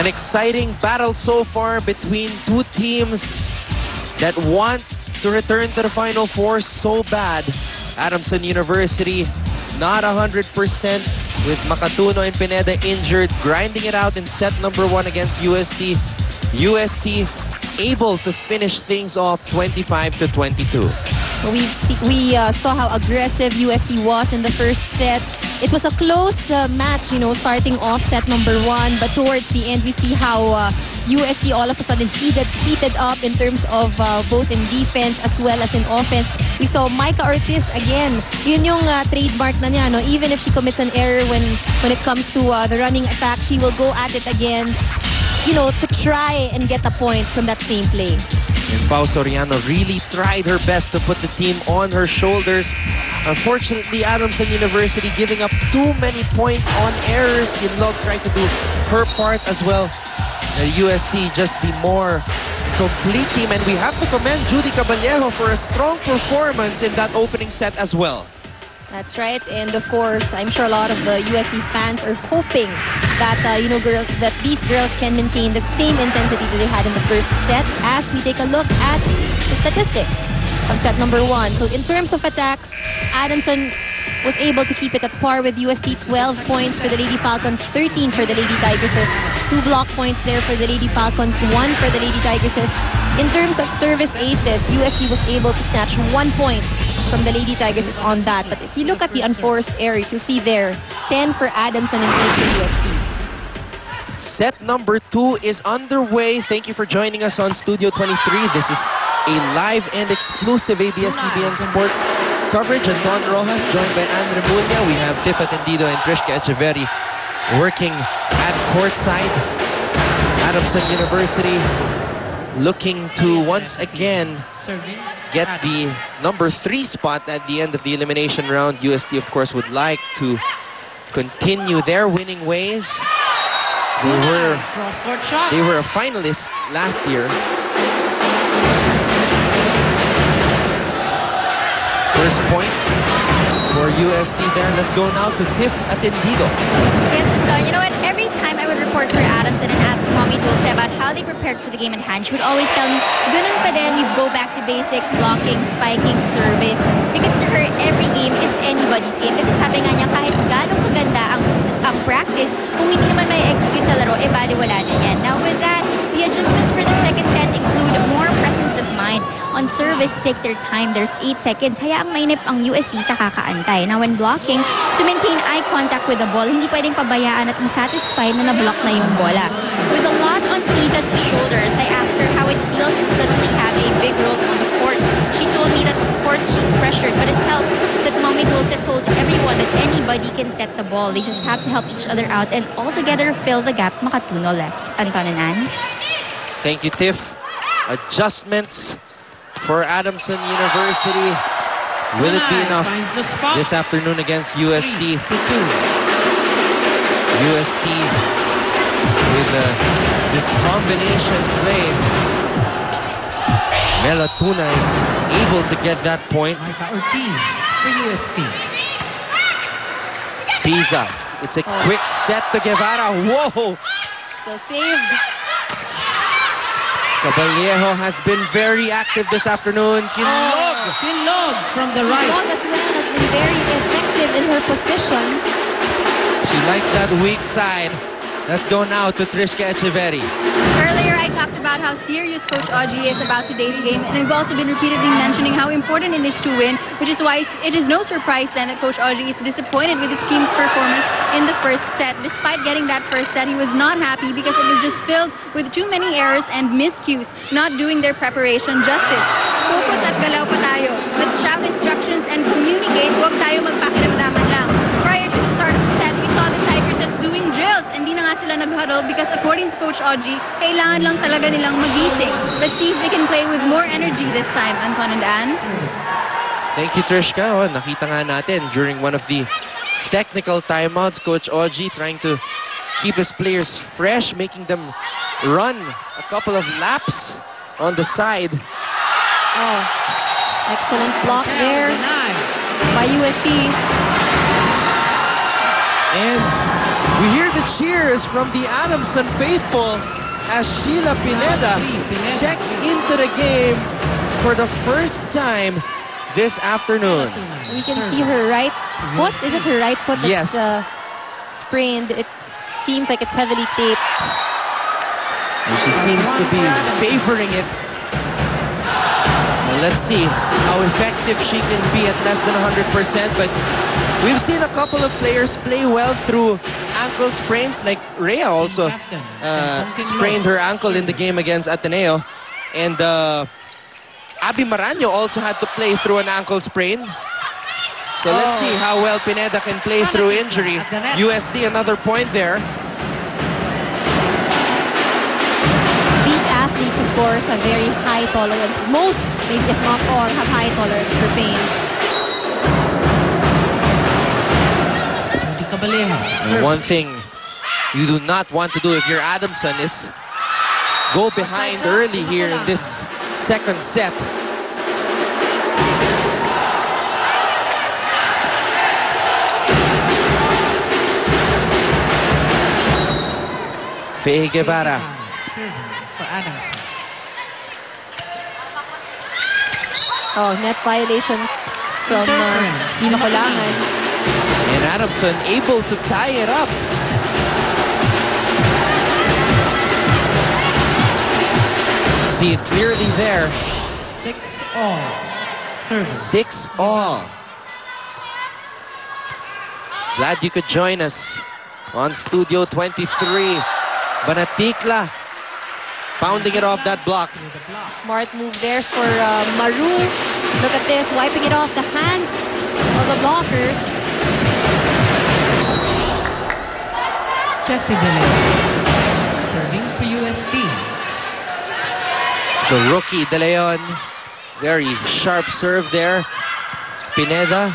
An exciting battle so far between two teams that want to return to the Final Four so bad. Adamson University not 100% with Makatuno and Pineda injured, grinding it out in set number 1 against UST. UST able to finish things off 25-22. We saw how aggressive UST was in the first set. It was a close match, starting off set number 1, but towards the end we see how UST all of a sudden heated up in terms of both in defense as well as in offense. We saw Micah Ortiz again. Yun yung trademark na niya, no? Even if she commits an error when it comes to the running attack, she will go at it again, to try and get a point from that same play. And Pao Soriano really tried her best to put the team on her shoulders. Unfortunately, Adamson University giving up too many points on errors. Kinlog tried to do her part as well. UST just the more complete team, and we have to commend Judy Caballero for a strong performance in that opening set as well. That's right, and of course, I'm sure a lot of the UST fans are hoping that that these girls can maintain the same intensity that they had in the first set. As we take a look at the statistics of set number 1. So in terms of attacks, Adamson was able to keep it at par with UST. 12 points for the Lady Falcons, 13 for the Lady Tigresses. 2 block points there for the Lady Falcons, 1 for the Lady Tigresses. In terms of service aces, UST was able to snatch 1 point from the Lady Tigresses on that. But if you look at the unforced errors, you'll see there 10 for Adamson and 8 for UST. Set number 2 is underway. Thank you for joining us on Studio 23. This is a live and exclusive ABS-CBN Sports coverage. Anton Rojas joined by Anne Remulla. We have Tiff Atendido and Trishka Echeverri working at courtside. Adamson University looking to once again get the number 3 spot at the end of the elimination round. UST, of course, would like to continue their winning ways. They were a finalist last year. First point for UST there. Let's go now to Tiff Atendido. Yes, you know what? Every time I would report for Adamson and ask Mommy Dulce about how they prepared for the game in hand, she would always tell me, ganun pa din, you go back to basics, blocking, spiking, service. Because to her, every game is anybody's game. Kasi sabi nga niya, kahit gano'ng maganda ang practice, kung hindi naman may execute sa laro, baliwala na yan. Now with that, the adjustments for the second set include more presence of mind. On service, take their time. There's 8 seconds. Hayaang mainip ang UST sa kakaantay. Now when blocking, to maintain eye contact with the ball, hindi pwedeng pabayaan at masatisfy na na-block na yung bola. With a lot on Tiza's shoulders, I asked her how it feels to suddenly have a big role on the court. She told me that of course she's pressured, but it helps that Mommy Dulce told everyone that anybody can set the ball. They just have to help each other out and all together fill the gap Makatuno left. Anton and Anne. Thank you, Tiff. Adjustments for Adamson University. Will it be enough this afternoon against UST? UST with this combination play. Mela Tunay able to get that point. Ortiz for UST. Tiza. It's a quick set to Guevara. Whoa! So saved. Caballero has been very active this afternoon. Kinlog from the right. Kinlog as well has been very effective in her position. She likes that weak side. Let's go now to Trishka Echeverri. Earlier, I talked about how serious Coach Augie is about today's game, and I've also been repeatedly mentioning how important it is to win, which is why it is no surprise then that Coach Augie is disappointed with his team's performance in the first set. Despite getting that first set, he was not happy because it was just filled with too many errors and miscues, not doing their preparation justice. Focus at galaw pa tayo. Let's shout instructions and communicate. Huwag tayo magpakiramdaman lang. Prior to the start of the set, we saw the Tigresses doing drills. Hindi na nga sila nag-huddle because according to Coach Augie, kailangan lang talaga nilang magising. Let's see if they can play with more energy this time, Anton and Anne. Thank you, Trishka. Nakita nga natin during one of the technical timeouts, Coach Augie trying to keep his players fresh, making them run a couple of laps on the side. Oh, excellent block there by UST. And we hear the cheers from the Adamson faithful as Sheila Pineda checks into the game for the first time this afternoon. We can see her right foot. Is it her right foot Yes. that's sprained? It seems like it's heavily taped. And she seems to be favoring it. Well, let's see how effective she can be at less than 100%. But we've seen a couple of players play well through ankle sprains. Like Rhea also sprained her ankle in the game against Ateneo. And Abby Maraño also had to play through an ankle sprain. So let's see how well Pineda can play through injury. USD, another point there. These athletes, of course, have very high tolerance. Most, maybe if not all, have high tolerance for pain. And one thing you do not want to do if you're Adamson is go behind early here in this second set. Faye Guevara. For Adamson. Oh, net violation from Di Makulangan. And Adamson able to tie it up. See it clearly there. 6-all. Service. 6-all. Glad you could join us on Studio 23. Banatikla pounding it off that block. Smart move there for Maru. Look at this, wiping it off the hands of the blockers. Jessie De Leon. Serving for UST. The rookie De Leon. Very sharp serve there. Pineda.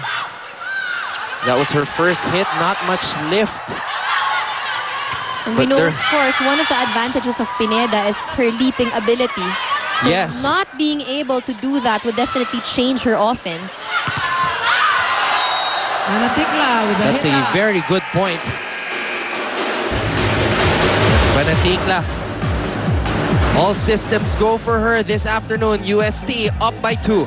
That was her first hit, not much lift. And we But know, there- of course, one of the advantages of Pineda is her leaping ability. So Yes. not being able to do that would definitely change her offense. Banatikla with a That's hit a out. very good point. Banatikla. All systems go for her this afternoon. UST up by 2.